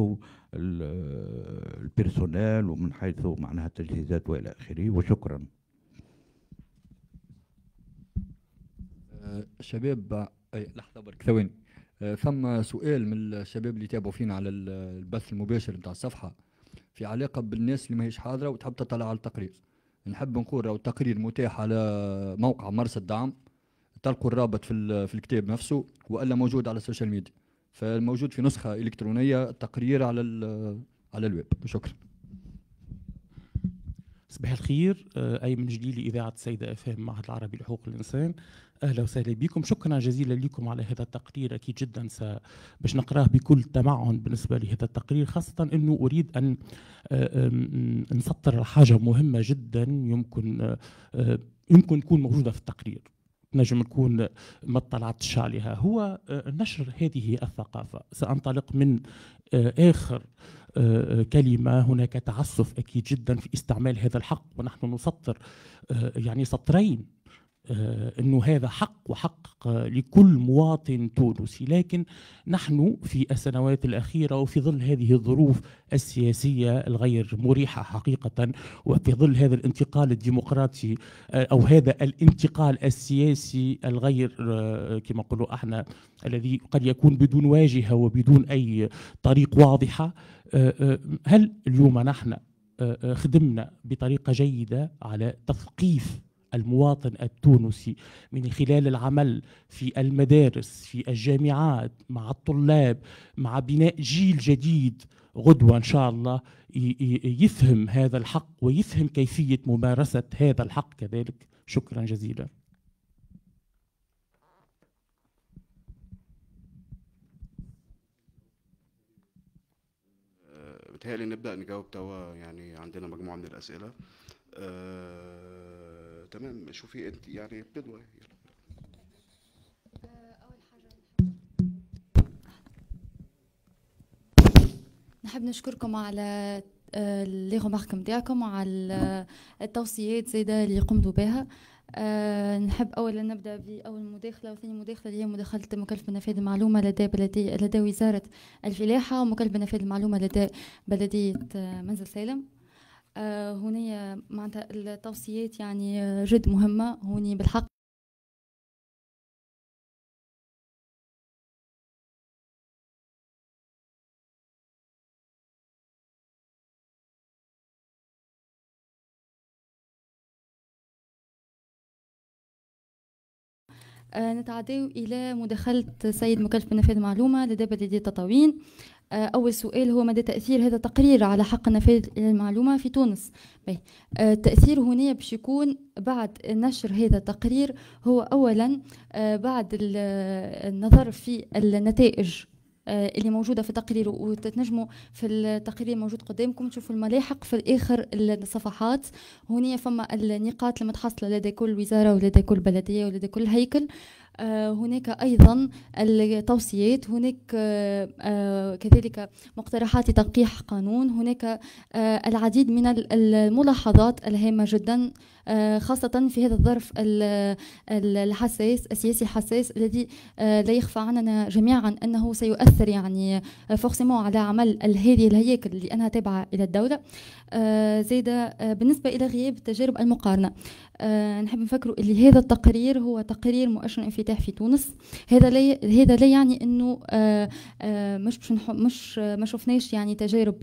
البيرسونال ومن حيث معناها التجهيزات وإلى آخره. وشكرا. شباب لحظة برك ثواني. ثم سؤال من الشباب اللي تابعوا فينا على البث المباشر نتاع الصفحة في علاقة بالناس اللي ماهيش حاضرة وتحب تطلع على التقرير. نحب نقول راهو التقرير متاح على موقع مرصد الدعم، تلقوا الرابط في الكتاب نفسه، والا موجود على السوشيال ميديا، فالموجود في نسخة إلكترونية التقرير على الويب. شكرا. صباح الخير. أيمن جليلي، إذاعة السيدة FM، معهد العربي لحقوق الإنسان. أهلا وسهلا بكم. شكرا جزيلا لكم على هذا التقرير. أكيد جدا باش نقراه بكل تمعن بالنسبة لهذا التقرير، خاصة أنه أريد أن نسطر حاجة مهمة جدا يمكن تكون موجودة في التقرير، نجم نكون ما اطلعتش عليها، هو نشر هذه الثقافة. سأنطلق من آخر كلمة. هناك تعسف أكيد جدا في استعمال هذا الحق، ونحن نسطر يعني سطرين أنه هذا حق وحق لكل مواطن تونسي، لكن نحن في السنوات الأخيرة وفي ظل هذه الظروف السياسية الغير مريحة حقيقة، وفي ظل هذا الانتقال الديمقراطي أو هذا الانتقال السياسي الغير كما نقولوا احنا الذي قد يكون بدون واجهة وبدون أي طريق واضحة، هل اليوم نحن خدمنا بطريقة جيدة على تثقيف المواطن التونسي من خلال العمل في المدارس، في الجامعات، مع الطلاب، مع بناء جيل جديد غدوة إن شاء الله يفهم هذا الحق ويفهم كيفية ممارسة هذا الحق كذلك؟ شكرا جزيلا. بتهيألي نبدأ نجاوب توا، يعني عندنا مجموعة من الأسئلة. تمام، شوفي انت يعني بدوى. اول حاجه نحب نشكركم على اللي غمارك نتاعكم وعلى التوصيات زاده اللي قمتوا بها. نحب اولا نبدا باول مداخله وثاني مداخله اللي هي مداخله مكلف بنفاذ المعلومه لدى وزاره الفلاحه، ومكلف بنفاذ المعلومه لدى بلديه منزل سالم. هنا معناتها التوصيات يعني جد مهمة هوني بالحق. نتعداو إلى مداخلة سيد مكلف بنفاذ المعلومة لدى بلدية تطاوين. أول سؤال هو مدى تأثير هذا التقرير على حق النفاذ المعلومة في تونس؟ التأثير هنا باش يكون بعد نشر هذا التقرير هو أولا بعد النظر في النتائج اللي موجودة في التقرير، وتتنجموا في التقرير موجود قدامكم تشوفوا الملاحق في آخر الصفحات. هنا فما النقاط المتحصلة لدى كل وزارة ولدى كل بلدية ولدى كل هيكل. هناك أيضا التوصيات، هناك كذلك مقترحات تنقيح قانون، هناك العديد من الملاحظات الهامة جدا خاصة في هذا الظرف الحساس السياسي الحساس الذي لا يخفى عننا جميعا أنه سيؤثر يعني فورسيمون على عمل هذه الهياكل لأنها تابعة إلى الدولة. زيادة بالنسبة إلى غياب التجارب المقارنة، نحب نفكروا اللي هذا التقرير هو تقرير مؤشر انفتاح في تونس. هذا لا يعني انه مش ما شفناش يعني تجارب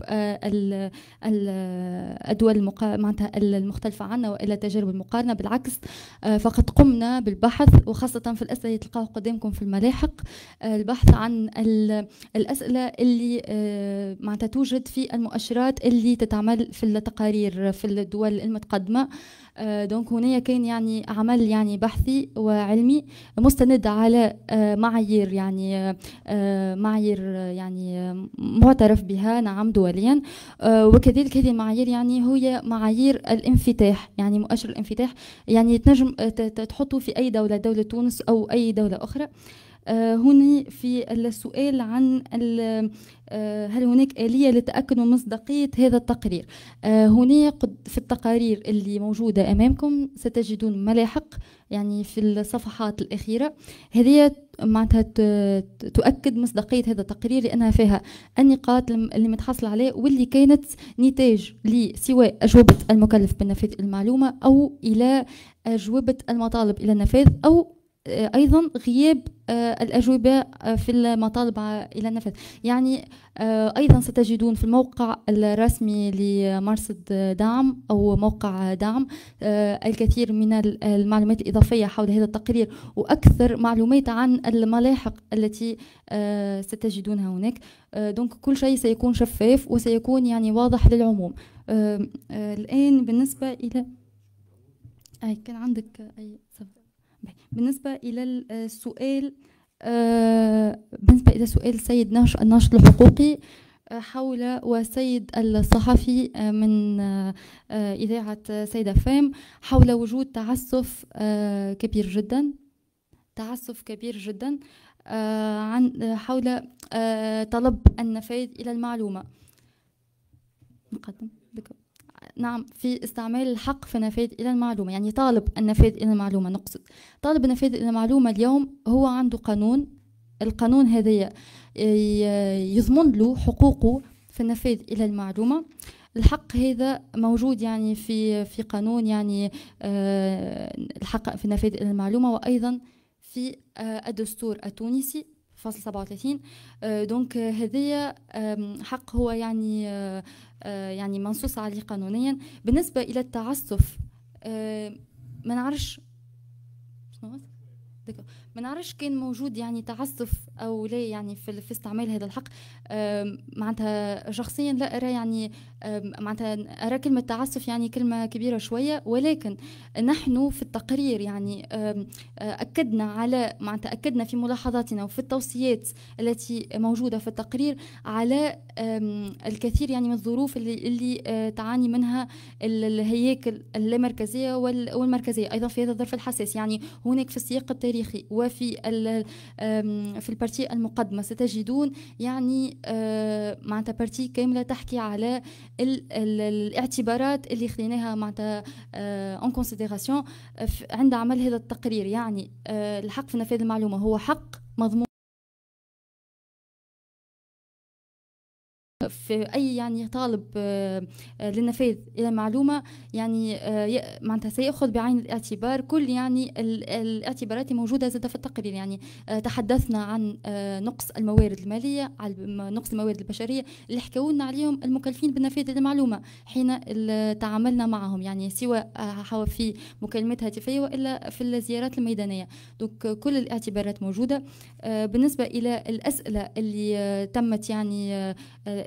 الدول معناتها المختلفه عنا، والا تجارب التجارب المقارنة، بالعكس فقد قمنا بالبحث، وخاصة في الأسئلة اللي تلقاوها قدامكم في الملاحق، البحث عن الأسئلة اللي معناتها توجد في المؤشرات اللي تتعمل في التقارير في الدول المتقدمة. دونك هنا كان يعني عمل يعني بحثي وعلمي مستند على معايير يعني معايير يعني معترف بها نعم دوليا، وكذلك هذه المعايير يعني هي معايير الانفتاح، يعني مؤشر الانفتاح يعني تنجم تحطه في أي دولة تونس أو أي دولة أخرى. هنا في السؤال عن هل هناك آلية لتأكد من مصداقية هذا التقرير. هنا في التقارير اللي موجودة أمامكم ستجدون ملاحق يعني في الصفحات الأخيرة، هذه معناتها تؤكد مصداقية هذا التقرير، لأنها فيها النقاط اللي متحصل عليه واللي كانت نتاج لسواء أجوبة المكلف بالنفاذ المعلومة أو إلى أجوبة المطالب إلى النفاذ، أو أيضا غياب الأجوبة في المطالب إلى النفاذ. يعني أيضا ستجدون في الموقع الرسمي لمرصد دعم أو موقع دعم الكثير من المعلومات الإضافية حول هذا التقرير، وأكثر معلومات عن الملاحق التي ستجدونها هناك. دونك كل شيء سيكون شفاف وسيكون يعني واضح للعموم. الآن بالنسبة إلى كان عندك أي سبب؟ بالنسبة إلى السؤال بالنسبة إلى سؤال السيد الناشط الحقوقي حول والسيد الصحفي من إذاعة سيدة فام حول وجود تعسف كبير جدا عن حول طلب النفاذ إلى المعلومة. نقدم نعم في استعمال الحق في النفاذ إلى المعلومة، يعني طالب النفاذ إلى المعلومة. نقصد طالب النفاذ إلى المعلومة اليوم هو عنده قانون، القانون هذا يضمن له حقوقه في النفاذ إلى المعلومة. الحق هذا موجود يعني في قانون يعني الحق في النفاذ إلى المعلومة، وأيضا في الدستور التونسي فصل 37. دونك هذه حق هو يعني منصوص عليه قانونيا. بالنسبة إلى التعسف ما نعرفش كان موجود يعني تعسف أو لا يعني في استعمال هذا الحق. معناتها شخصيا لا أرى يعني معناتها أرى كلمة تعسف يعني كلمة كبيرة شوية، ولكن نحن في التقرير يعني أكدنا على معناتها أكدنا في ملاحظاتنا وفي التوصيات التي موجودة في التقرير على الكثير يعني من الظروف اللي تعاني منها الهياكل اللامركزية والمركزية أيضا في هذا الظرف الحساس. يعني هناك في السياق التاريخي وفي في البارتي المقدمة ستجدون يعني معناتها بارتي كاملة تحكي على الاعتبارات اللي خليناها معناتها اون كونسيديراسيون عند عمل هذا التقرير. يعني الحق في نفاذ المعلومة هو حق مضمون في أي يعني طالب للنفاذ إلى معلومة، يعني معناتها سيأخذ بعين الاعتبار كل يعني الاعتبارات الموجودة زادة في التقرير. يعني تحدثنا عن نقص الموارد المالية، عن نقص الموارد البشرية اللي حكاولنا عليهم المكلفين بالنفاذ المعلومة حين تعاملنا معهم، يعني سواء في مكالمات هاتفية وإلا في الزيارات الميدانية. دونك كل الاعتبارات موجودة. بالنسبة إلى الأسئلة اللي تمت يعني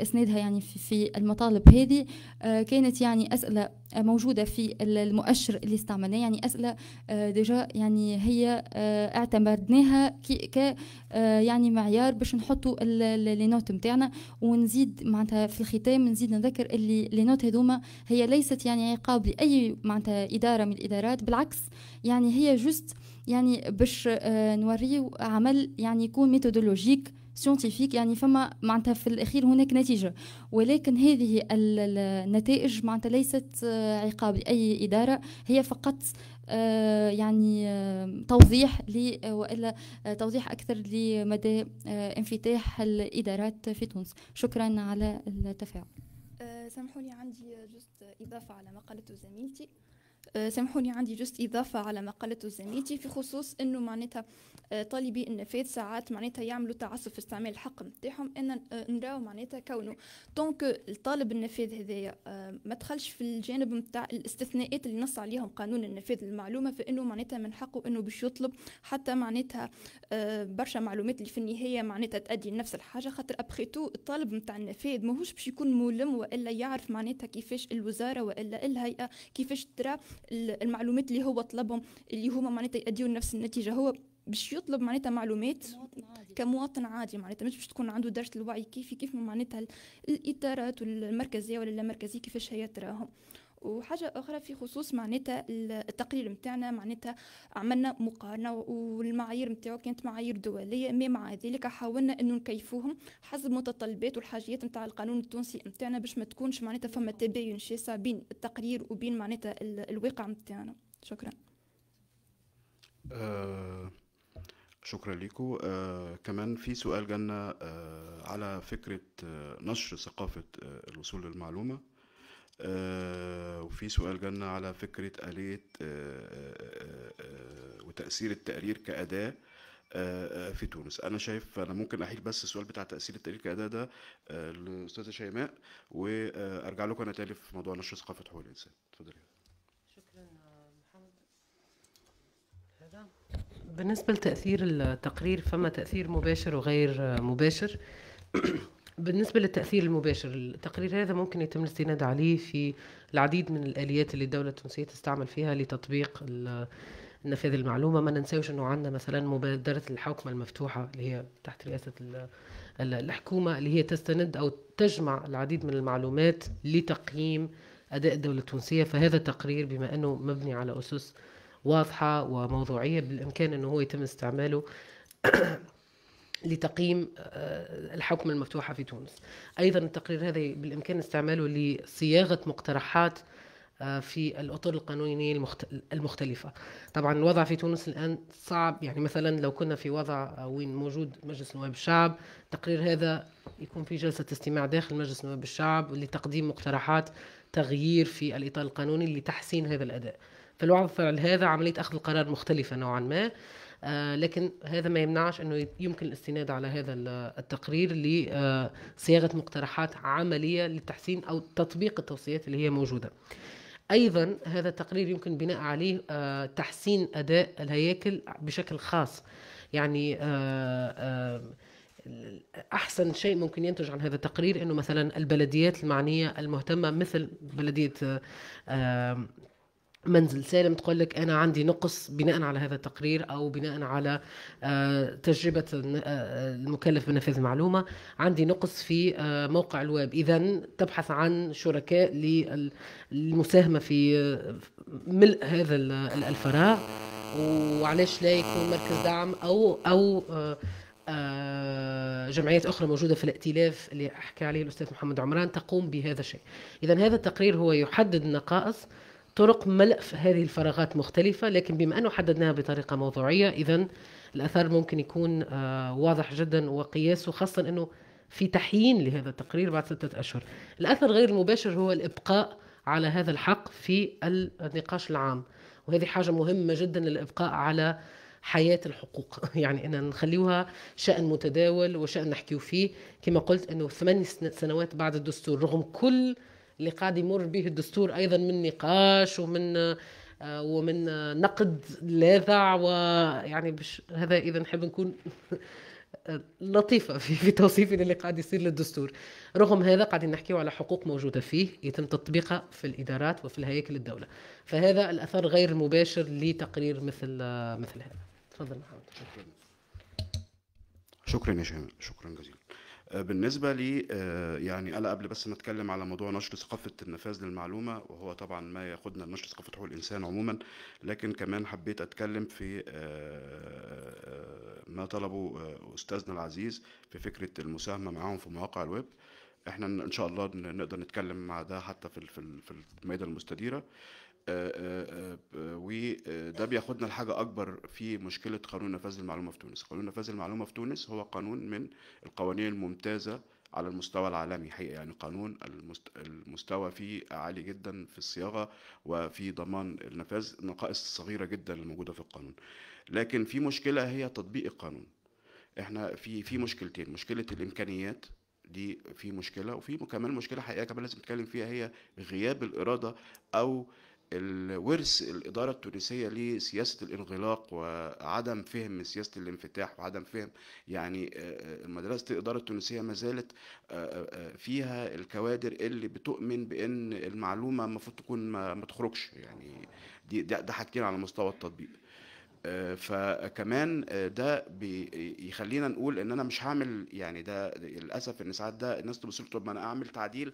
اسنادها يعني في المطالب هذه، كانت يعني اسئله موجوده في المؤشر اللي استعملناه، يعني اسئله ديجا يعني هي اعتمدناها ك يعني معيار باش نحطوا لي نوت نتاعنا. ونزيد معناتها في الختام نزيد نذكر اللي لي نوت هذوما هي ليست يعني عقاب لاي معناتها اداره من الادارات، بالعكس يعني هي جست يعني باش نوريو عمل يعني يكون ميثودولوجيك سيونتيفيك، يعني فما معناتها في الأخير هناك نتيجة، ولكن هذه النتائج معناتها ليست عقاب لأي إدارة، هي فقط يعني توضيح وإلا توضيح أكثر لمدى انفتاح الإدارات في تونس. شكرا على التفاعل. سامحوني عندي جست إضافة على ما قالته زميلتي. سامحوني عندي جست إضافة على ما قالته زميلتي في خصوص إنه معناتها طالبي النفاذ ساعات معناتها يعملوا تعسف في استعمال الحق نتاعهم. إن نراو معناتها كونه دونك الطالب النفاذ هذايا ما دخلش في الجانب نتاع الاستثناءات اللي نص عليهم قانون النفاذ للمعلومة، فإنه معناتها من حقه إنه باش يطلب حتى معناتها برشا معلومات اللي في النهاية معناتها تأدي لنفس الحاجة، خاطر أبخيتو الطالب نتاع النفاذ ماهوش باش يكون ملم وإلا يعرف معناتها كيفاش الوزارة وإلا الهيئة كيفاش ترى المعلومات اللي هو طلبهم اللي هما معناتها يأديوا نفس النتيجة. هو باش يطلب معناتها معلومات كمواطن عادي، معناتها مش باش تكون عنده درجة الوعي كيف معناتها الإطارات والمركزية ولا اللامركزية كيفاش هي تراهم. وحاجة أخرى في خصوص معناتها التقرير متاعنا، معناتها عملنا مقارنة والمعايير متاعو كانت معايير دولية، ما مع ذلك حاولنا أنه نكيفوهم حسب متطلبات والحاجيات متاع القانون التونسي متاعنا باش ما تكونش معناتها فما تباين شاسع بين التقرير وبين معناتها الواقع متاعنا. شكرا. شكرا لكم. كمان في سؤال جانا على فكرة نشر ثقافة الوصول للمعلومة، وفي سؤال جانا على فكرة آلية وتأثير التقرير كأداة في تونس. أنا شايف أنا ممكن أحيل بس السؤال بتاع تأثير التقرير كأداة ده للأستاذة شيماء، وأرجع لكم أنا تاني في موضوع نشر ثقافة حقوق الإنسان. اتفضلي. شكرا محمد. بالنسبة لتأثير التقرير فما تأثير مباشر وغير مباشر. بالنسبة للتأثير المباشر، التقرير هذا ممكن يتم الاستناد عليه في العديد من الآليات اللي الدولة التونسية تستعمل فيها لتطبيق نفاذ المعلومة. ما ننساوش أنه عندنا مثلا مبادرة الحوكمة المفتوحة اللي هي تحت رئاسة الحكومة، اللي هي تستند أو تجمع العديد من المعلومات لتقييم أداء الدولة التونسية. فهذا التقرير بما أنه مبني على أسس واضحة وموضوعية بالإمكان أنه هو يتم استعماله لتقييم الحوكمة المفتوحة في تونس. أيضا التقرير هذا بالإمكان استعماله لصياغة مقترحات في الأطر القانونية المختلفة. طبعا الوضع في تونس الآن صعب، يعني مثلا لو كنا في وضع وين موجود مجلس نواب الشعب، التقرير هذا يكون في جلسة استماع داخل مجلس نواب الشعب لتقديم مقترحات تغيير في الإطار القانوني لتحسين هذا الأداء. فالوضع فعل هذا عملية أخذ القرار مختلفة نوعا ما، لكن هذا ما يمنعش أنه يمكن الاستناد على هذا التقرير لصياغة مقترحات عملية للتحسين أو تطبيق التوصيات اللي هي موجودة. أيضا هذا التقرير يمكن بناء عليه تحسين أداء الهياكل بشكل خاص. يعني أحسن شيء ممكن ينتج عن هذا التقرير أنه مثلا البلديات المعنية المهتمة مثل بلدية منزل سالم تقول لك أنا عندي نقص بناء على هذا التقرير أو بناء على تجربة المكلف بنفاذ المعلومة، عندي نقص في موقع الويب، إذن تبحث عن شركاء للمساهمة في ملء هذا الفراغ، وعلاش لا يكون مركز دعم أو جمعيات أخرى موجودة في الائتلاف اللي أحكي عليه الأستاذ محمد عمران تقوم بهذا الشيء. إذن هذا التقرير هو يحدد النقائص، طرق ملء هذه الفراغات مختلفة، لكن بما أنه حددناها بطريقة موضوعية إذن الأثر ممكن يكون واضح جدا وقياسه، خاصة أنه في تحيين لهذا التقرير بعد 6 أشهر. الأثر غير المباشر هو الإبقاء على هذا الحق في النقاش العام، وهذه حاجة مهمة جدا للإبقاء على حياة الحقوق. يعني أن نخليوها شأن متداول وشأن نحكيو فيه. كما قلت أنه 8 سنوات بعد الدستور، رغم كل اللي قاعد يمر به الدستور أيضا من نقاش ومن نقد لاذع، ويعني هذا إذا نحب نكون لطيفة في توصيفي اللي قاعد يصير للدستور. رغم هذا قاعدين نحكيه على حقوق موجودة فيه يتم تطبيقها في الإدارات وفي الهياكل الدولة. فهذا الأثر غير مباشر لتقرير مثل هذا. تفضل محمد. شكرا يا شيماء، شكرا جزيلا. بالنسبة لي يعني أنا قبل بس ما أتكلم على موضوع نشر ثقافة النفاذ للمعلومة، وهو طبعا ما ياخدنا لنشر ثقافة حقوق الإنسان عموما، لكن كمان حبيت أتكلم في ما طلبه أستاذنا العزيز في فكرة المساهمة معاهم في مواقع الويب. احنا إن شاء الله نقدر نتكلم مع ده حتى في المائدة المستديرة، وده بياخدنا لحاجة أكبر في مشكلة قانون نفاذ المعلومة في تونس. قانون نفاذ المعلومة في تونس هو قانون من القوانين الممتازة على المستوى العالمي حقيقة. يعني قانون المستوى فيه عالي جدا في الصياغة وفي ضمان النفاذ، نقائص صغيرة جدا الموجودة في القانون. لكن في مشكلة هي تطبيق القانون. احنا في مشكلتين، مشكلة الإمكانيات دي في مشكلة، وفي كمان مشكلة حقيقة كمان لازم نتكلم فيها، هي غياب الإرادة أو الورث الإدارة التونسية لسياسة الانغلاق وعدم فهم سياسة الانفتاح وعدم فهم. يعني مدرسة الإدارة التونسية ما زالت فيها الكوادر اللي بتؤمن بأن المعلومة المفروض تكون ما تخرجش. يعني ده حاجتين على مستوى التطبيق. فكمان ده بيخلينا نقول ان انا مش هعمل، يعني ده للاسف ان ساعات ده الناس تبص طب ما انا اعمل تعديل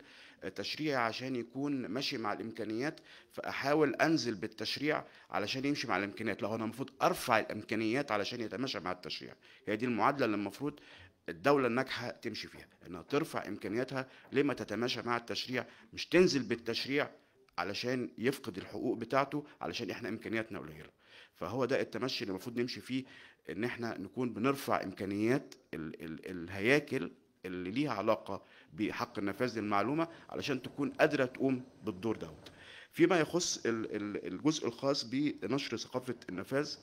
تشريعي عشان يكون ماشي مع الامكانيات، فاحاول انزل بالتشريع علشان يمشي مع الامكانيات. لا، انا المفروض ارفع الامكانيات علشان يتماشى مع التشريع. هي دي المعادله اللي المفروض الدولة الناجحة تمشي فيها، انها ترفع امكانياتها لما تتماشى مع التشريع، مش تنزل بالتشريع علشان يفقد الحقوق بتاعته علشان احنا امكانياتنا قليلة. فهو ده التمشي اللي المفروض نمشي فيه، ان احنا نكون بنرفع امكانيات الهياكل اللي ليها علاقة بحق النفاذ للمعلومة علشان تكون قادرة تقوم بالدور دوت. فيما يخص الجزء الخاص بنشر ثقافة النفاذ،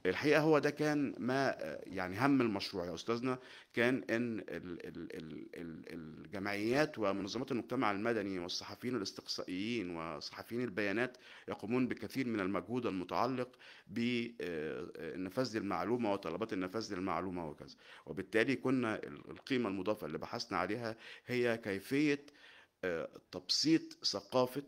الحقيقة هو ده كان ما يعني هم المشروع يا أستاذنا، كان أن الجمعيات ومنظمات المجتمع المدني والصحفيين الاستقصائيين وصحفيين البيانات يقومون بكثير من المجهود المتعلق بالنفاذ للمعلومة وطلبات النفاذ للمعلومة وكذا. وبالتالي كنا القيمة المضافة اللي بحثنا عليها هي كيفية تبسيط ثقافة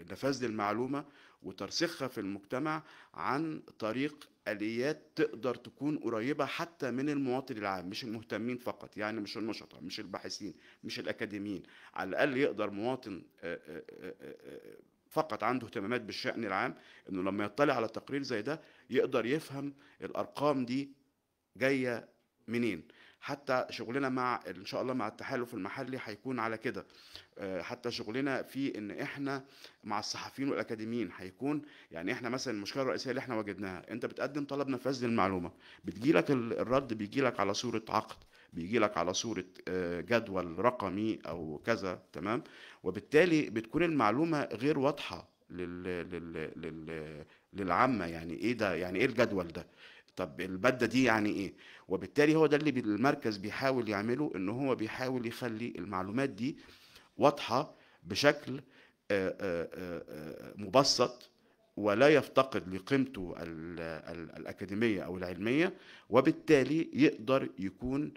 النفاذ للمعلومة وترسيخها في المجتمع عن طريق آليات تقدر تكون قريبة حتى من المواطن العام، مش المهتمين فقط، يعني مش النشطاء، مش الباحثين، مش الأكاديميين. على الأقل يقدر مواطن فقط عنده اهتمامات بالشأن العام إنه لما يطلع على تقرير زي ده يقدر يفهم الأرقام دي جاية منين. حتى شغلنا مع ان شاء الله مع التحالف المحلي هيكون على كده. حتى شغلنا في ان احنا مع الصحفيين والاكاديميين هيكون، يعني احنا مثلا المشكله الرئيسيه اللي احنا وجدناها، انت بتقدم طلب نفاذ للمعلومه، بتجيلك الرد بيجيلك على صوره عقد، بيجيلك على صوره جدول رقمي او كذا، تمام. وبالتالي بتكون المعلومه غير واضحه للعامه. يعني ايه ده؟ يعني ايه الجدول ده؟ طب البدة دي يعني ايه؟ وبالتالي هو ده اللي المركز بيحاول يعمله، ان هو بيحاول يخلي المعلومات دي واضحة بشكل مبسط ولا يفتقد لقيمته الأكاديمية أو العلمية، وبالتالي يقدر يكون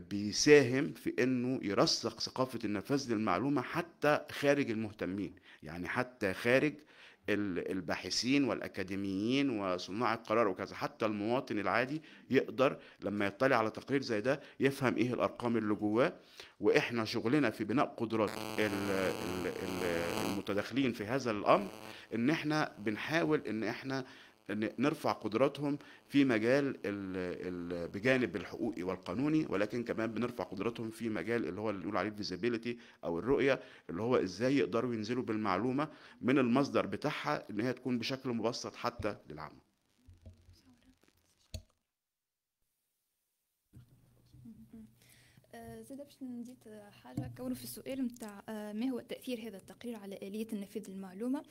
بيساهم في انه يرسخ ثقافة النفاذ للمعلومة حتى خارج المهتمين، يعني حتى خارج الباحثين والأكاديميين وصناع القرار وكذا. حتى المواطن العادي يقدر لما يطلع على تقرير زي ده يفهم ايه الأرقام اللي جواه. واحنا شغلنا في بناء قدرات المتداخلين في هذا الأمر، ان احنا بنحاول ان احنا نرفع قدراتهم في مجال بجانب الحقوقي والقانوني، ولكن كمان بنرفع قدراتهم في مجال اللي هو اللي نقول عليه الفيزيبيليتي او الرؤيه، اللي هو ازاي يقدروا ينزلوا بالمعلومه من المصدر بتاعها ان هي تكون بشكل مبسط حتى للعامه. زاد باش نزيد حاجه كونه في السؤال نتاع ما هو تاثير هذا التقرير على اليه النفاذ المعلومه.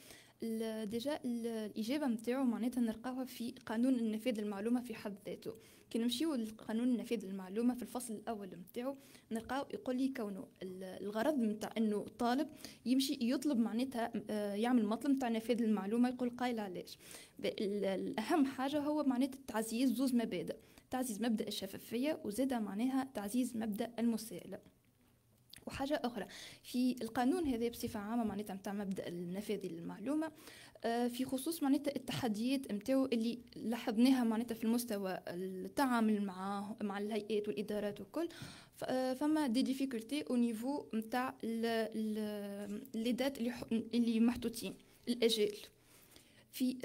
ديجا الاجابه نتاعو معناتها نلقاوها في قانون النفاذ المعلومه في حد ذاته. كي نمشيو لقانون النفاذ المعلومه في الفصل الاول نتاعو نلقاو يقول لي كونه الغرض نتاع انه الطالب يمشي يطلب معناتها يعمل مطلب نتاع نفاذ المعلومه، يقول قايل علاش. الاهم حاجه هو معناتها تعزيز زوز مبادئ، تعزيز مبدأ الشفافية وزادة معناها تعزيز مبدأ المساءلة. وحاجة أخرى في القانون هذا بصفة عامة معناتها متاع مبدأ النفاذ للمعلومة، في خصوص معناتها التحديات متاعو اللي لاحظناها معناتها في المستوى التعامل مع الهيئات والإدارات وكل. فما دي ديفيكولتي او نيفو متاع لي دات اللي محطوطين الأجال في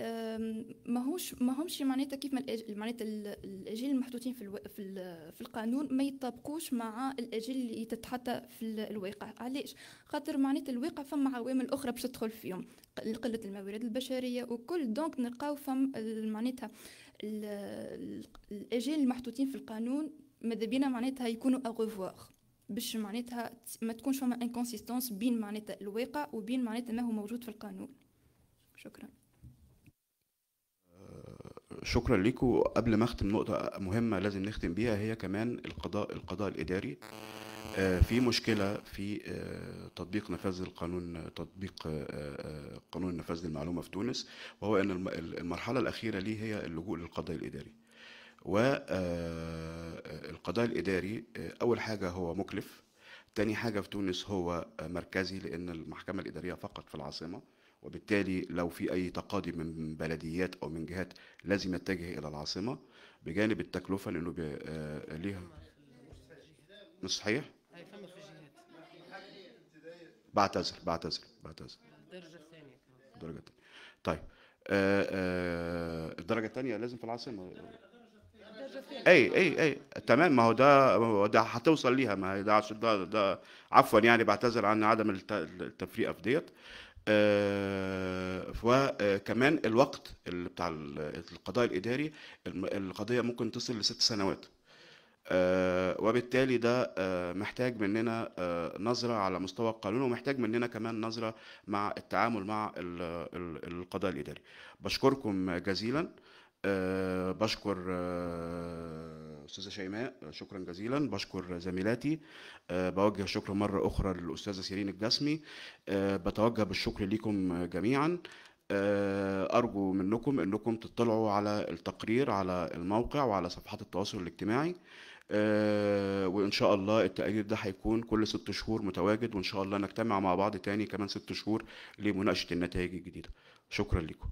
ماهمش معناتها كيف معناتها الاجال المحطوطين في القانون ما يطابقوش مع الاجال اللي تتحطى في الواقع. علاش؟ خاطر معناتها الواقع فما عوامل اخرى باش تدخل فيهم، قله الموارد البشريه وكل. دونك نلقاو فم معناتها الاجال المحطوطين في القانون ماذا بينا معناتها يكونوا اغوفوار باش معناتها ما تكونش فما انكونسيستونس بين معناتها الواقع وبين معناتها ما هو موجود في القانون. شكرا. شكرا لكم. قبل ما اختم، نقطة مهمة لازم نختم بيها هي كمان القضاء الإداري. في مشكلة في تطبيق نفاذ القانون، تطبيق قانون النفاذ للمعلومة في تونس، وهو أن المرحلة الأخيرة ليه هي اللجوء للقضاء الإداري. والقضاء الإداري أول حاجة هو مكلف، تاني حاجة في تونس هو مركزي لأن المحكمة الإدارية فقط في العاصمة، وبالتالي لو في أي تقاضي من بلديات أو من جهات لازم يتجه إلى العاصمة، بجانب التكلفة لأنه ليها مش صحيح؟ بعتذر. الدرجة الثانية. طيب الدرجة الثانية لازم في العاصمة. اي تمام. ما هو ده هتوصل ليها، ما هي ده عفوا يعني بعتذر عن عدم التفريقة في ديت. وكمان الوقت اللي بتاع القضاء الإداري، القضية ممكن تصل ل6 سنوات، وبالتالي ده محتاج مننا نظرة على مستوى القانون، ومحتاج مننا كمان نظرة مع التعامل مع القضاء الإداري. بشكركم جزيلا. بشكر أستاذة شيماء، شكرا جزيلا. بشكر زميلاتي. بوجه الشكر مرة أخرى للأستاذة سيرين الجسمي. بتوجه بالشكر لكم جميعا. أرجو منكم أنكم تطلعوا على التقرير على الموقع وعلى صفحات التواصل الاجتماعي، وإن شاء الله التقرير ده هيكون كل 6 شهور متواجد، وإن شاء الله نجتمع مع بعض تاني كمان 6 شهور لمناقشة النتائج الجديدة. شكرا لكم.